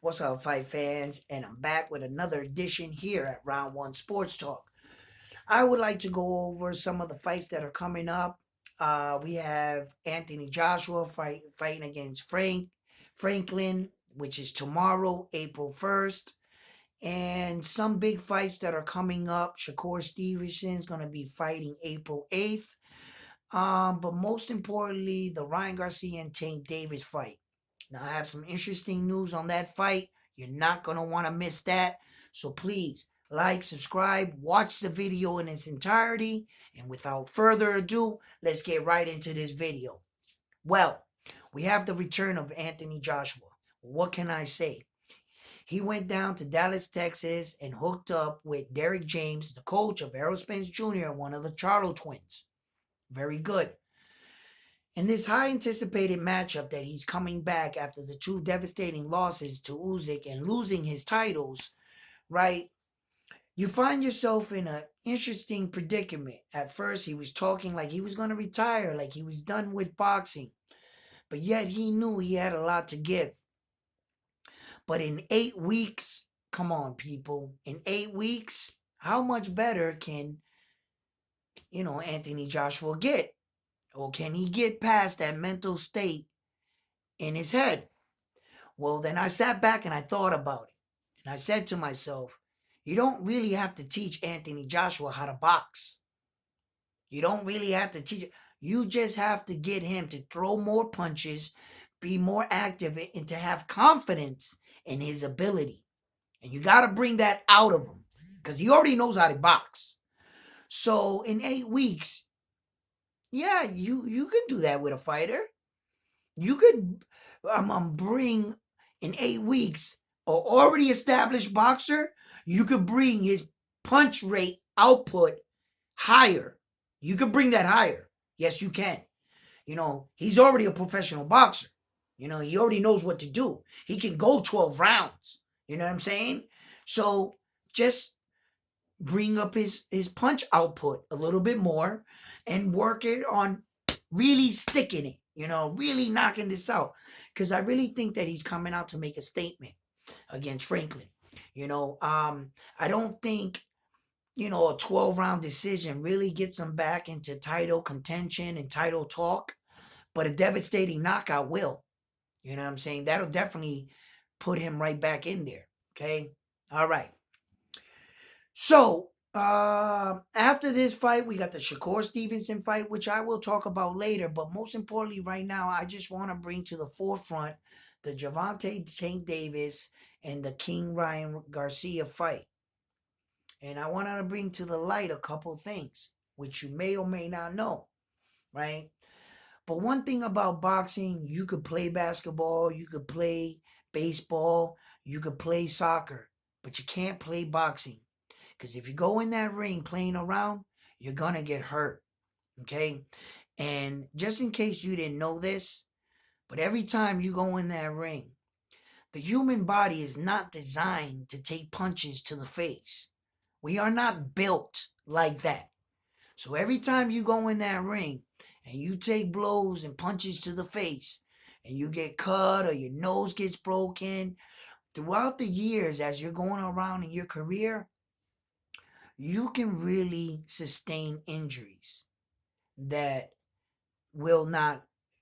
What's up, fight fans? And I'm back with another edition here at Round One Sports Talk. I would like to go over some of the fights that are coming up. We have Anthony Joshua fighting against Franklin, which is tomorrow, April 1st. And some big fights that are coming up. Shakur Stevenson's going to be fighting April 8th. But most importantly, the Ryan Garcia and Tank Davis fight. Now, I have some interesting news on that fight. You're not going to want to miss that. So please like, subscribe, watch the video in its entirety. And without further ado, let's get right into this video. Well, we have the return of Anthony Joshua. What can I say? He went down to Dallas, Texas, and hooked up with Derrick James, the coach of Errol Spence Jr., one of the Charlo twins. Very good. In this high anticipated matchup that he's coming back after the two devastating losses to Usyk and losing his titles, right? You find yourself in an interesting predicament. At first, he was talking like he was going to retire, like he was done with boxing. But yet he knew he had a lot to give. But in 8 weeks, come on, people, in 8 weeks, how much better can, Anthony Joshua get? Or can he get past that mental state in his head? Well, then I sat back and I thought about it. And I said to myself, you don't really have to teach Anthony Joshua how to box. You don't really have to teach. You just have to get him to throw more punches, be more active, and to have confidence in his ability. And you got to bring that out of him because he already knows how to box. So in 8 weeks, yeah, you can do that with a fighter. You could bring in 8 weeks an already established boxer. You could bring his punch rate output higher. You could bring that higher. Yes, you can. He's already a professional boxer. He already knows what to do. He can go 12 rounds. You know what I'm saying? So just bring up his punch output a little bit more and work it on really sticking it, really knocking this out. Because I really think that he's coming out to make a statement against Franklin. I don't think, a 12-round decision really gets him back into title contention and title talk, but a devastating knockout will. You know what I'm saying? That'll definitely put him right back in there. Okay? All right. So, after this fight, we got the Shakur Stevenson fight, which I will talk about later. But most importantly, right now, I just want to bring to the forefront the Gervonta Tank Davis and the King Ryan Garcia fight. And I want to bring to the light a couple things, which you may or may not know, right? But one thing about boxing, you could play basketball, you could play baseball, you could play soccer, but you can't play boxing. Because if you go in that ring playing around, you're going to get hurt. Okay? And just in case you didn't know this, but every time you go in that ring, the human body is not designed to take punches to the face. We are not built like that. So every time you go in that ring and you take blows and punches to the face and you get cut or your nose gets broken, throughout the years as you're going around in your career, you can really sustain injuries that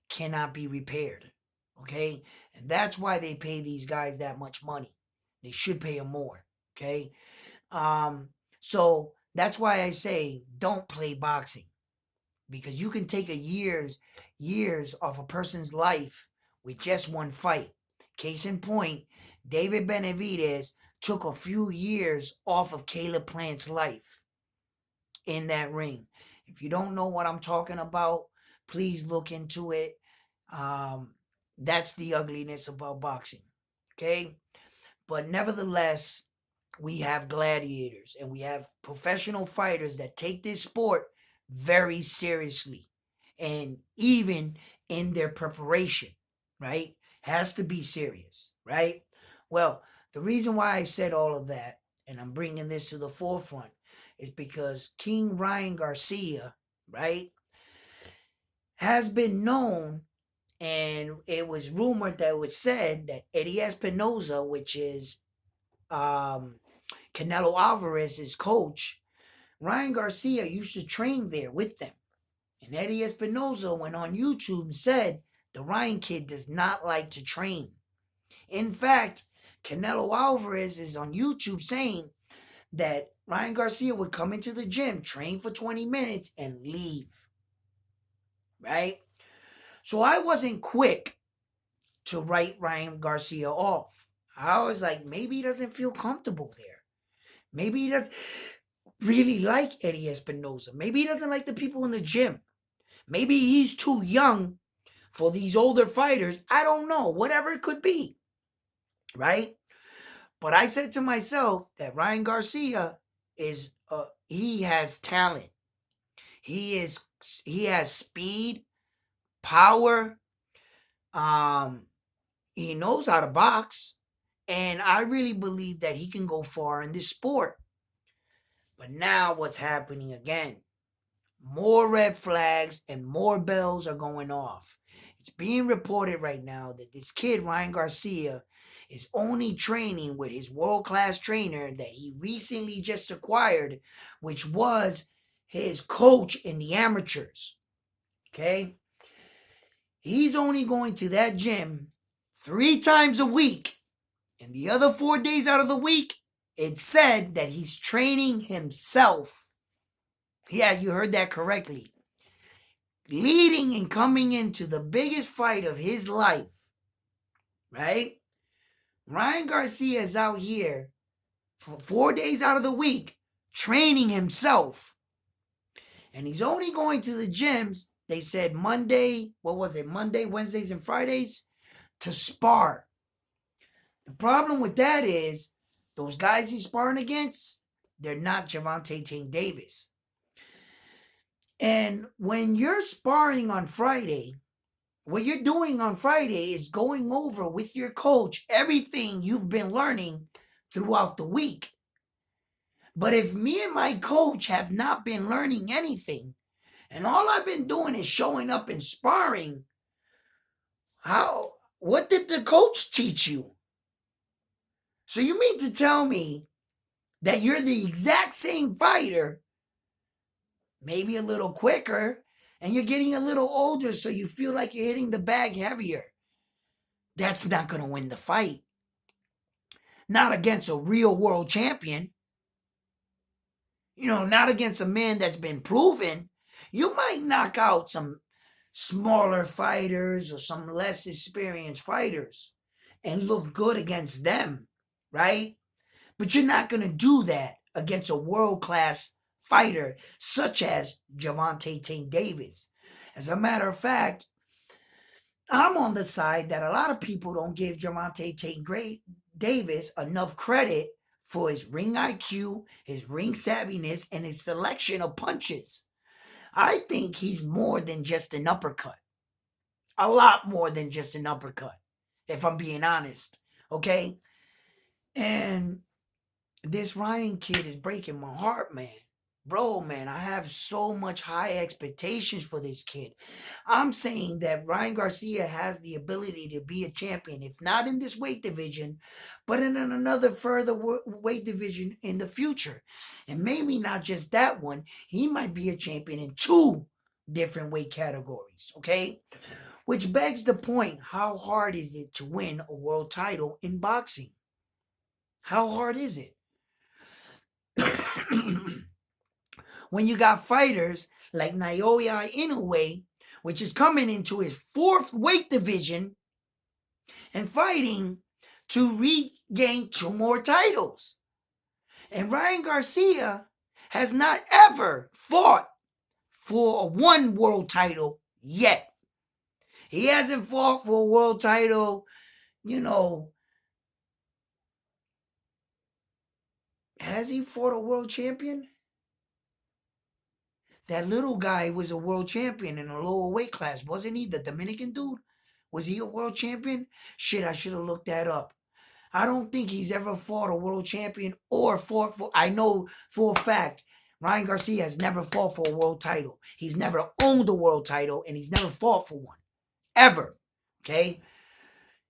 cannot be repaired. Okay? And that's why they pay these guys that much money. They should pay them more. Okay? So that's why I say don't play boxing. Because you can take years off a person's life with just one fight. Case in point, David Benavidez took a few years off of Caleb Plant's life in that ring. If you don't know what I'm talking about, please look into it. That's the ugliness about boxing. Okay? But nevertheless, we have gladiators and we have professional fighters that take this sport very seriously. And even in their preparation, right? Has to be serious, right? Well, the reason why I said all of that, and I'm bringing this to the forefront, is because King Ryan Garcia, right, has been known And it was rumored that it was said that Eddie Espinosa, which is um, Canelo Alvarez's coach, Ryan Garcia used to train there with them. And Eddie Espinosa went on YouTube and said the Ryan kid does not like to train. In fact, Canelo Alvarez is on YouTube saying that Ryan Garcia would come into the gym, train for 20 minutes, and leave. Right? So I wasn't quick to write Ryan Garcia off. I was like, maybe he doesn't feel comfortable there. Maybe he doesn't really like Eddie Espinosa. Maybe he doesn't like the people in the gym. Maybe he's too young for these older fighters. I don't know. Whatever it could be. Right? But I said to myself that Ryan Garcia he has talent. He has speed, power. He knows how to box, and I really believe that he can go far in this sport. But now what's happening again? More red flags and more bells are going off. It's being reported right now that this kid, Ryan Garcia, is only training with his world class trainer that he recently just acquired, which was his coach in the amateurs. Okay? He's only going to that gym 3 times a week. And the other 4 days out of the week, it said that he's training himself. Yeah, you heard that correctly. Leading and coming into the biggest fight of his life. Right? Ryan Garcia is out here for 4 days out of the week training himself. And he's only going to the gyms, they said Monday, Wednesdays, and Fridays, to spar. The problem with that is those guys he's sparring against, they're not Gervonta Tank Davis. And when you're sparring on Friday, what you're doing on Friday is going over with your coach everything you've been learning throughout the week. But if me and my coach have not been learning anything, and all I've been doing is showing up and sparring, what did the coach teach you? So you mean to tell me that you're the exact same fighter, maybe a little quicker, and you're getting a little older, so you feel like you're hitting the bag heavier? That's not going to win the fight. Not against a real world champion. Not against a man that's been proven. You might knock out some smaller fighters or some less experienced fighters and look good against them, right? But you're not going to do that against a world-class fighter such as Gervonta Tank Davis. As a matter of fact, I'm on the side that a lot of people don't give Gervonta Tank Davis enough credit for his ring IQ, his ring savviness, and his selection of punches. I think he's more than just an uppercut. A lot more than just an uppercut, if I'm being honest. Okay? And this Ryan kid is breaking my heart, man. Bro, man, I have so much high expectations for this kid. I'm saying that Ryan Garcia has the ability to be a champion, if not in this weight division, but in another further weight division in the future. And maybe not just that one, he might be a champion in 2 different weight categories, okay? Which begs the point, how hard is it to win a world title in boxing? How hard is it? When you got fighters like Naoya Inoue, which is coming into his 4th weight division and fighting to regain 2 more titles. And Ryan Garcia has not ever fought for 1 world title yet. He hasn't fought for a world title, Has he fought a world champion? That little guy was a world champion in a lower weight class, wasn't he? The Dominican dude? Was he a world champion? Shit, I should have looked that up. I don't think he's ever fought a world champion or fought for... I know for a fact, Ryan Garcia has never fought for a world title. He's never owned a world title, and he's never fought for one. Ever. Okay?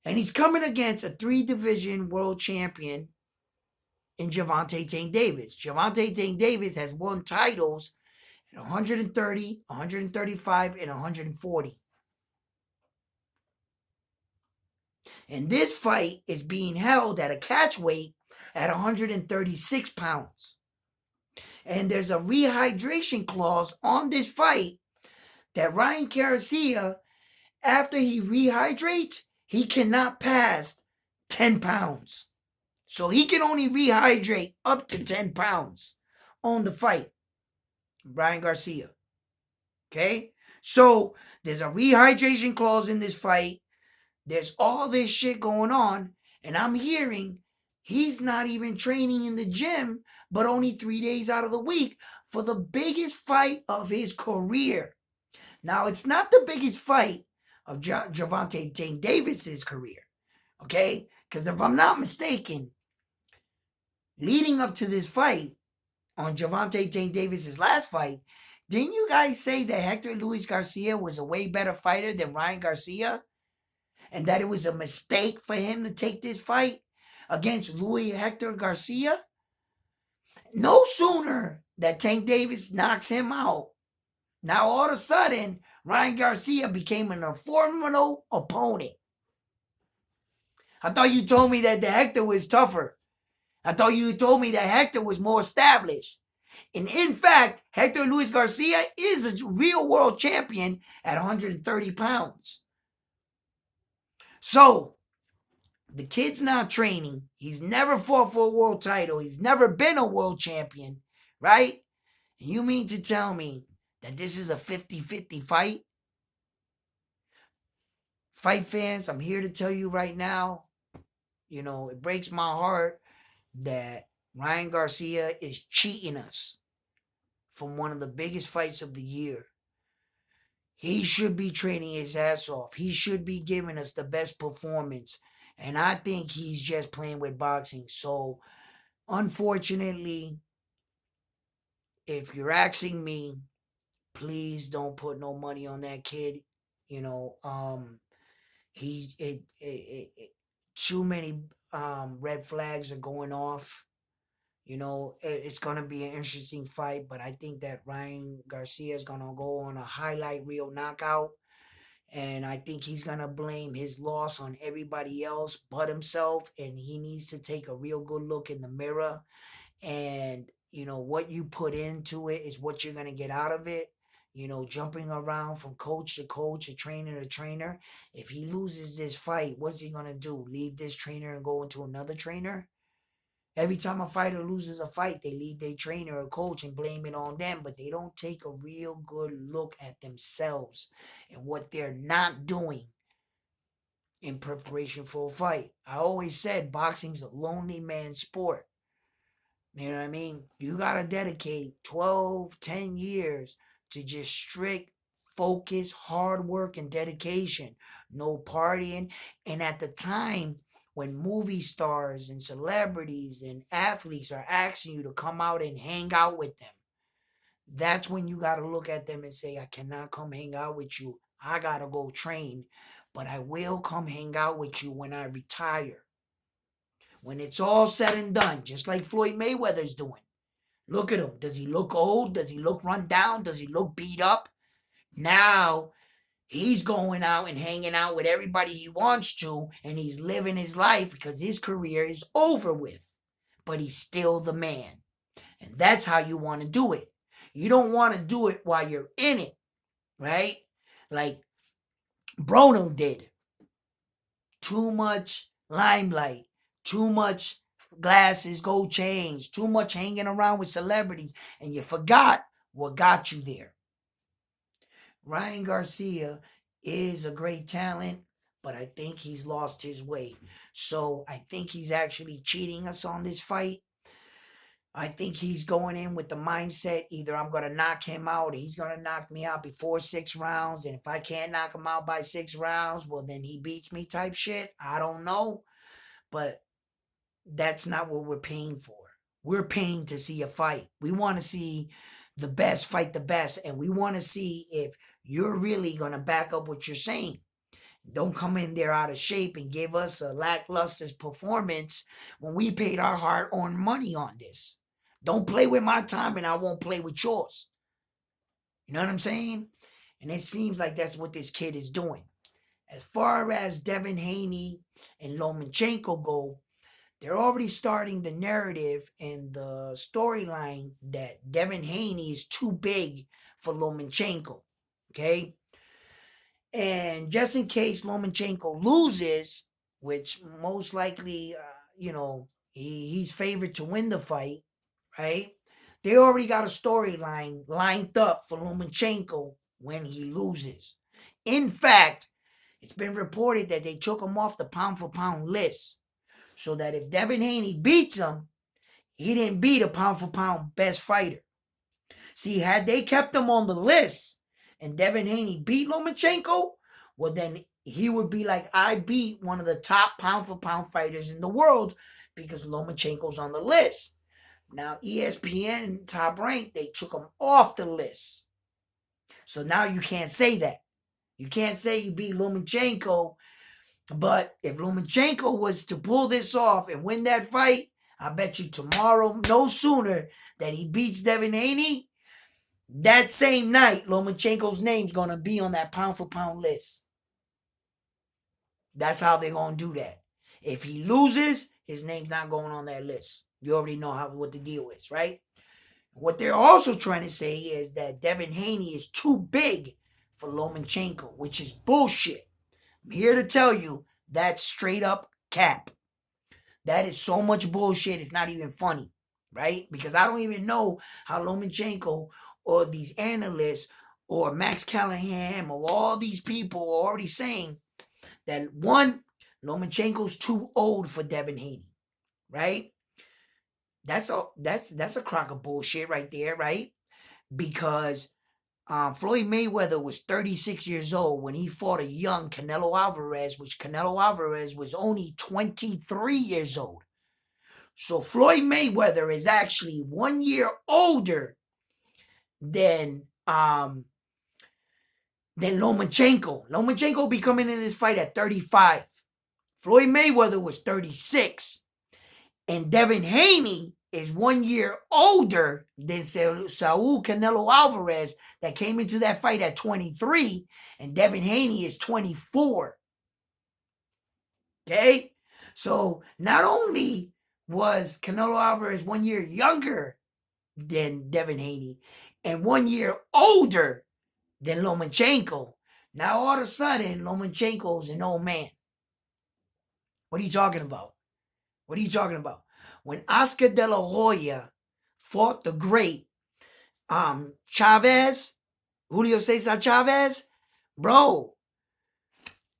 And he's coming against a 3 division world champion in Gervonta Tank Davis. Gervonta Tank Davis has won titles at 130, 135, and 140. And this fight is being held at a catch weight at 136 pounds. And there's a rehydration clause on this fight that Ryan Garcia, after he rehydrates, he cannot pass 10 pounds. So he can only rehydrate up to 10 pounds on the fight. Ryan Garcia. Okay? So there's a rehydration clause in this fight. There's all this shit going on. And I'm hearing he's not even training in the gym, but only 3 days out of the week for the biggest fight of his career. Now, it's not the biggest fight of Gervonta Tank Davis's career. Okay? Because if I'm not mistaken, leading up to this fight, on Gervonta Tank Davis's last fight, didn't you guys say that Hector Luis Garcia was a way better fighter than Ryan Garcia? And that it was a mistake for him to take this fight against Hector Garcia? No sooner that Tank Davis knocks him out, now all of a sudden, Ryan Garcia became an formidable opponent. I thought you told me that the Hector was tougher. I thought you told me that Hector was more established. And in fact, Hector Luis Garcia is a real world champion at 130 pounds. So, the kid's not training. He's never fought for a world title. He's never been a world champion, right? And you mean to tell me that this is a 50-50 fight? Fight fans, I'm here to tell you right now, it breaks my heart that Ryan Garcia is cheating us from one of the biggest fights of the year. He should be training his ass off. He should be giving us the best performance. And I think he's just playing with boxing. So, unfortunately, if you're asking me, please don't put no money on that kid. Too many red flags are going off. It's going to be an interesting fight, but I think that Ryan Garcia is going to go on a highlight reel knockout. And I think he's going to blame his loss on everybody else but himself. And he needs to take a real good look in the mirror. And, what you put into it is what you're going to get out of it. Jumping around from coach to coach, or trainer to trainer. If he loses this fight, what's he going to do? Leave this trainer and go into another trainer? Every time a fighter loses a fight, they leave their trainer or coach and blame it on them, but they don't take a real good look at themselves and what they're not doing in preparation for a fight. I always said boxing's a lonely man's sport. You know what I mean? You got to dedicate 12, 10 years to just strict focus, hard work, and dedication. No partying. And at the time, when movie stars and celebrities and athletes are asking you to come out and hang out with them, that's when you got to look at them and say, I cannot come hang out with you. I got to go train, but I will come hang out with you when I retire. When it's all said and done, just like Floyd Mayweather's doing. Look at him. Does he look old? Does he look run down? Does he look beat up? Now, he's going out and hanging out with everybody he wants to, and he's living his life because his career is over with. But he's still the man. And that's how you want to do it. You don't want to do it while you're in it, right? Like Bruno did. Too much limelight, too much glasses, gold chains, too much hanging around with celebrities, and you forgot what got you there. Ryan Garcia is a great talent, but I think he's lost his way. So I think he's actually cheating us on this fight. I think he's going in with the mindset, either I'm going to knock him out or he's going to knock me out before 6 rounds. And if I can't knock him out by 6 rounds, well, then he beats me type shit. I don't know. But that's not what we're paying for. We're paying to see a fight. We want to see the best fight the best. And we want to see if you're really going to back up what you're saying. Don't come in there out of shape and give us a lackluster performance when we paid our hard-earned money on this. Don't play with my time and I won't play with yours. You know what I'm saying? And it seems like that's what this kid is doing. As far as Devin Haney and Lomachenko go, they're already starting the narrative and the storyline that Devin Haney is too big for Lomachenko. Okay? And just in case Lomachenko loses, which most likely, he's favored to win the fight, right? They already got a storyline lined up for Lomachenko when he loses. In fact, it's been reported that they took him off the pound for pound list so that if Devin Haney beats him, he didn't beat a pound for pound best fighter. See, had they kept him on the list and Devin Haney beat Lomachenko, well, then he would be like, I beat one of the top pound for pound fighters in the world because Lomachenko's on the list. Now, ESPN Top Rank, they took him off the list. So now you can't say that. You can't say you beat Lomachenko, but if Lomachenko was to pull this off and win that fight, I bet you tomorrow, no sooner that he beats Devin Haney, that same night, Lomachenko's name's going to be on that pound for pound list. That's how they're going to do that. If he loses, his name's not going on that list. You already know what the deal is, right? What they're also trying to say is that Devin Haney is too big for Lomachenko, which is bullshit. I'm here to tell you that's straight up cap. That is so much bullshit, it's not even funny, right? Because I don't even know how Lomachenko or these analysts or Max Callahan or all these people are already saying that one, Lomachenko's too old for Devin Haney, right? That's a crock of bullshit right there, right? Because Floyd Mayweather was 36 years old when he fought a young Canelo Alvarez, which Canelo Alvarez was only 23 years old. So Floyd Mayweather is actually 1 year older than Lomachenko. Lomachenko will be coming in this fight at 35. Floyd Mayweather was 36. And Devin Haney is 1 year older than Saul Canelo Alvarez that came into that fight at 23. And Devin Haney is 24. Okay? So not only was Canelo Alvarez 1 year younger than Devin Haney and 1 year older than Lomachenko, now all of a sudden Lomachenko is an old man. What are you talking about? What are you talking about? When Oscar De La Hoya fought the great Chavez, Julio Cesar Chavez, bro,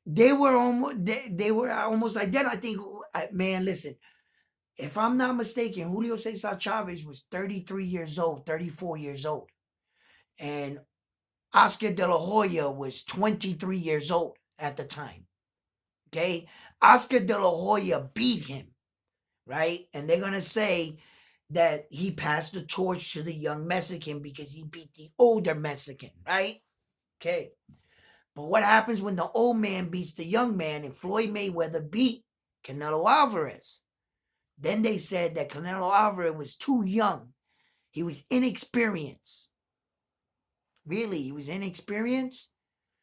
they were almost identical. I think, man, listen, if I'm not mistaken, Julio Cesar Chavez was 33 years old, 34 years old. And Oscar De La Hoya was 23 years old at the time. Okay? Oscar De La Hoya beat him, right? And they're going to say that he passed the torch to the young Mexican because he beat the older Mexican, right? Okay. But what happens when the old man beats the young man and Floyd Mayweather beat Canelo Alvarez? Then they said that Canelo Alvarez was too young. He was inexperienced. Really, he was inexperienced?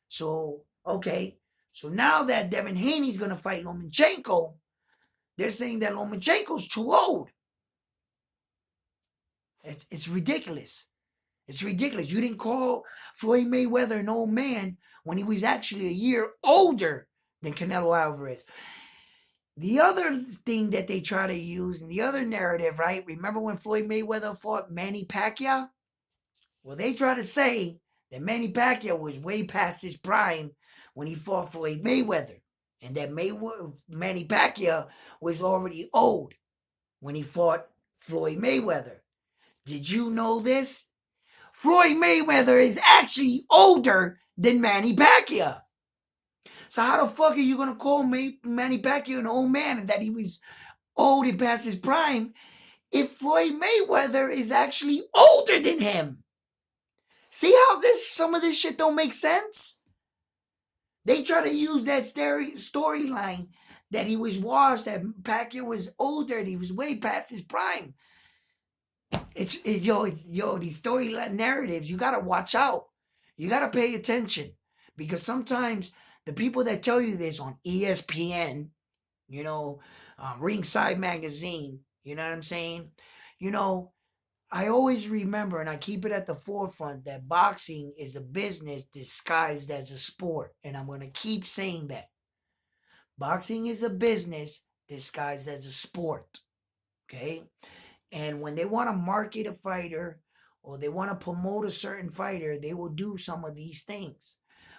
So, okay. So now that Devin Haney's going to fight Lomachenko, they're saying that Lomachenko's too old. It's ridiculous. It's ridiculous. You didn't call Floyd Mayweather an old man when he was actually a year older than Canelo Alvarez. The other thing that they try to use, and the other narrative, right? Remember when Floyd Mayweather fought Manny Pacquiao? Well, they try to say that Manny Pacquiao was way past his prime when he fought Floyd Mayweather. And that Manny Pacquiao was already old when he fought Floyd Mayweather. Did you know this? Floyd Mayweather is actually older than Manny Pacquiao. So how the fuck are you going to call Manny Pacquiao an old man and that he was old and past his prime if Floyd Mayweather is actually older than him? See how some of this shit don't make sense? They try to use that storyline that he was washed, that Pacquiao was older, that he was way past his prime. It's these story narratives. You gotta watch out. You gotta pay attention because sometimes the people that tell you this on ESPN, you know, Ringside Magazine, you know what I'm saying? You know, I always remember and I keep it at the forefront that boxing is a business disguised as a sport, and I'm gonna keep saying that boxing is a business disguised as a sport. Okay, and when they want to market a fighter or they want to promote a certain fighter, they will do some of these things.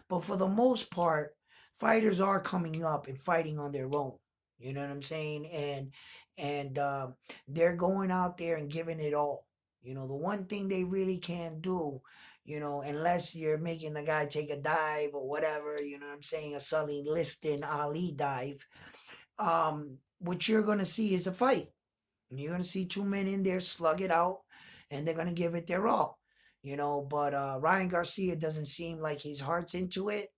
But for the most part, fighters are coming up and fighting on their own. You know what I'm saying? And they're going out there and giving it all. You know, the one thing they really can't do, unless you're making the guy take a dive or whatever, you know what I'm saying, a Sully Liston Ali dive, what you're going to see is a fight. You're gonna see two men in there slug it out, and they're gonna give it their all. But Ryan Garcia doesn't seem like his heart's into it,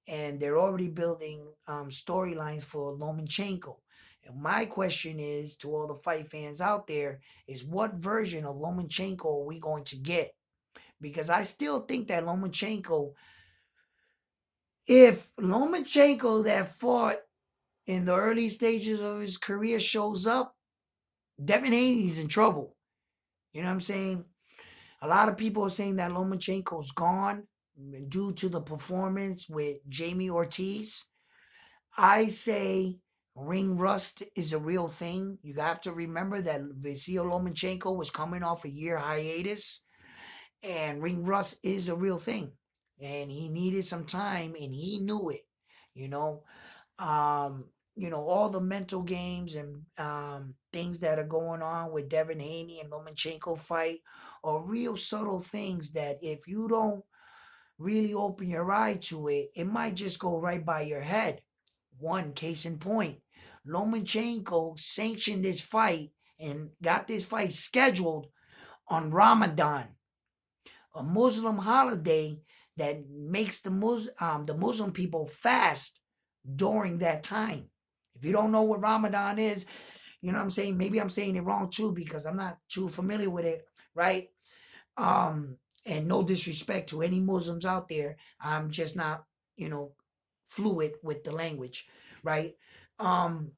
and they're already building storylines for Lomachenko. And my question is to all the fight fans out there: is what version of Lomachenko are we going to get? Because I still think that Lomachenko, if Lomachenko that fought in the early stages of his career shows up, Devin Haney's in trouble. You know what I'm saying? A lot of people are saying that Lomachenko's gone due to the performance with Jamie Ortiz. I say ring rust is a real thing. You have to remember that Vasil Lomachenko was coming off a year hiatus, and ring rust is a real thing. And he needed some time, and he knew it. You know, all the mental games and things that are going on with Devin Haney and Lomachenko fight are real subtle things that if you don't really open your eye to it, it might just go right by your head. One case in point, Lomachenko sanctioned this fight and got this fight scheduled on Ramadan, a Muslim holiday that makes the Muslim people fast during that time. If you don't know what Ramadan is, you know what I'm saying? Maybe I'm saying it wrong too because I'm not too familiar with it, right? And no disrespect to any Muslims out there. I'm just not, fluid with the language, right? Um,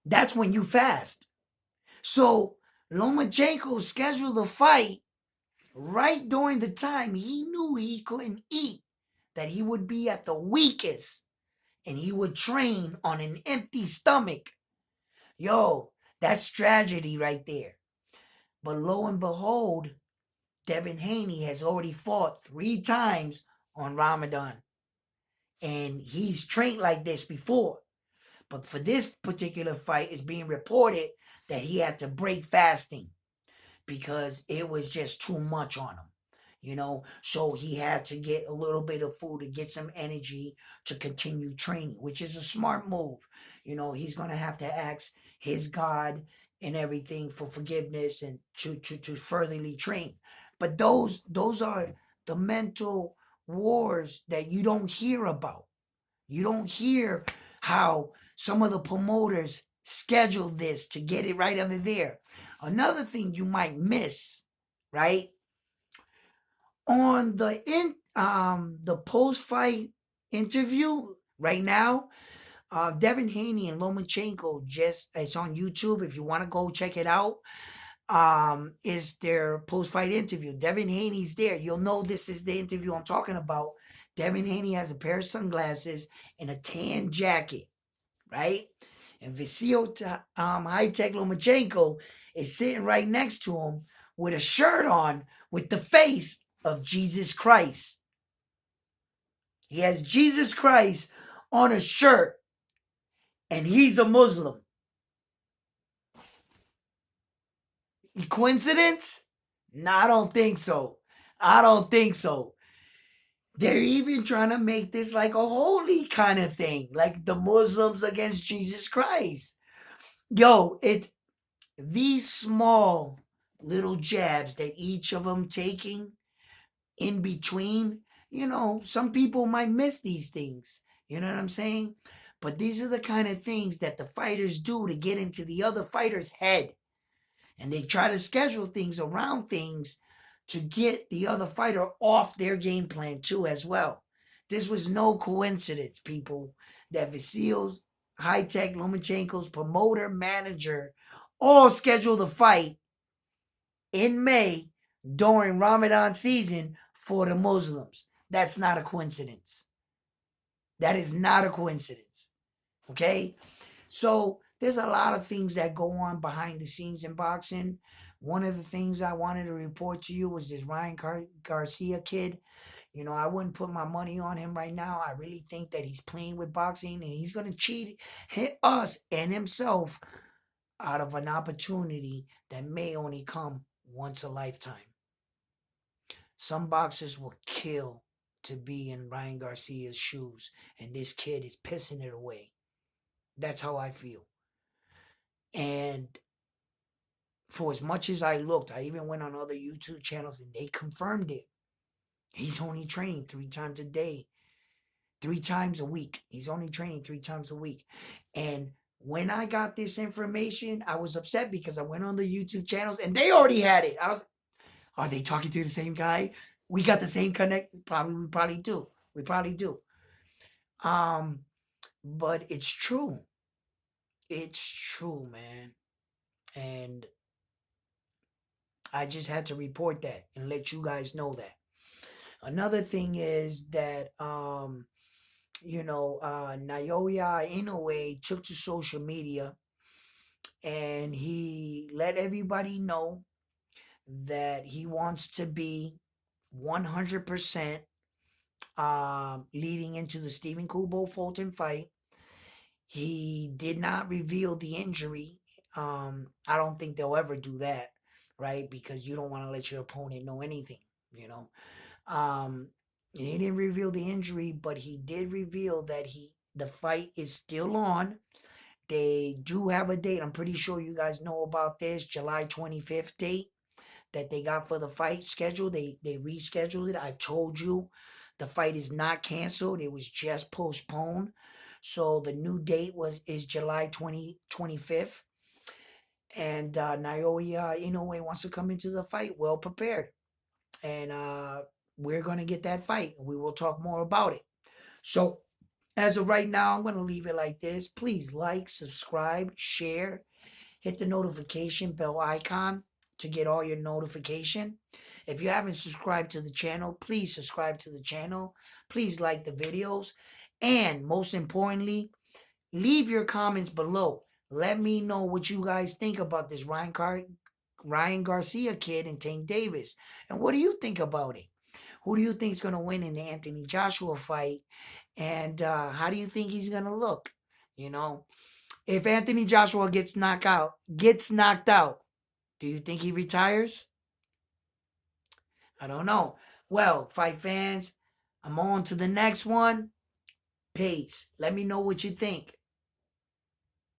that's when you fast. So Lomachenko scheduled a fight right during the time he knew he couldn't eat, that he would be at the weakest and he would train on an empty stomach. Yo, that's tragedy right there. But lo and behold, Devin Haney has already fought 3 times on Ramadan. And he's trained like this before. But for this particular fight, it's being reported that he had to break fasting because it was just too much on him. So he had to get a little bit of food to get some energy to continue training, which is a smart move. He's going to have to ask his God and everything for forgiveness and to furtherly train. But those are the mental wars that you don't hear about. You don't hear how some of the promoters schedule this to get it right under there. Another thing you might miss, right? On the post fight interview right now, Devin Haney and Lomachenko, just it's on YouTube if you want to go check it out. Is their post fight interview. Devin Haney's there. You'll know this is the interview I'm talking about. Devin Haney has a pair of sunglasses and a tan jacket, right? And Vasil High Tech Lomachenko is sitting right next to him with a shirt on with the face of Jesus Christ. He has Jesus Christ on a shirt, and he's a Muslim. Coincidence? No, I don't think so. I don't think so. They're even trying to make this like a holy kind of thing, like the Muslims against Jesus Christ. Yo, it's these small little jabs that each of them taking in between. some people might miss these things. You know what I'm saying? But these are the kind of things that the fighters do to get into the other fighter's head. And they try to schedule things around things to get the other fighter off their game plan too as well. This was no coincidence, people, that Vasil's, High Tech, Lomachenko's promoter, manager, all scheduled a fight in May during Ramadan season for the Muslims. That's not a coincidence. That is not a coincidence. Okay? So there's a lot of things that go on behind the scenes in boxing. One of the things I wanted to report to you was this Ryan Garcia kid. I wouldn't put my money on him right now. I really think that he's playing with boxing and he's going to cheat hit us and himself out of an opportunity that may only come once a lifetime. Some boxers will kill to be in Ryan Garcia's shoes, and this kid is pissing it away. That's how I feel. And for as much as I looked, I even went on other YouTube channels and they confirmed it. He's only training 3 times a day, 3 times a week. He's only training 3 times a week. And when I got this information, I was upset because I went on the YouTube channels and they already had it. Are they talking to the same guy? We got the same connect. We probably do. We probably do. But it's true. It's true, man. And I just had to report that and let you guys know that. Another thing is that Naoya Inoue took to social media and he let everybody know that he wants to be 100% leading into the Stephen Kubo Fulton fight. He did not reveal the injury. I don't think they'll ever do that, right? Because you don't want to let your opponent know anything, you know. He didn't reveal the injury, but he did reveal that the fight is still on. They do have a date. I'm pretty sure you guys know about this July 25th date that they got for the fight schedule. They rescheduled it. I told you the fight is not canceled. It was just postponed. So the new date is July 25th. And Naoya Inoue wants to come into the fight well prepared. And we're going to get that fight. We will talk more about it. So as of right now, I'm going to leave it like this. Please like, subscribe, share, hit the notification bell icon to get all your notification. If you haven't subscribed to the channel, please subscribe to the channel. Please like the videos. And most importantly, leave your comments below. Let me know what you guys think about this Ryan Garcia kid and Tank Davis. And what do you think about it? Who do you think is going to win in the Anthony Joshua fight? And how do you think he's going to look? If Anthony Joshua gets knocked out, do you think he retires? I don't know. Well, fight fans, I'm on to the next one. Peace. Let me know what you think.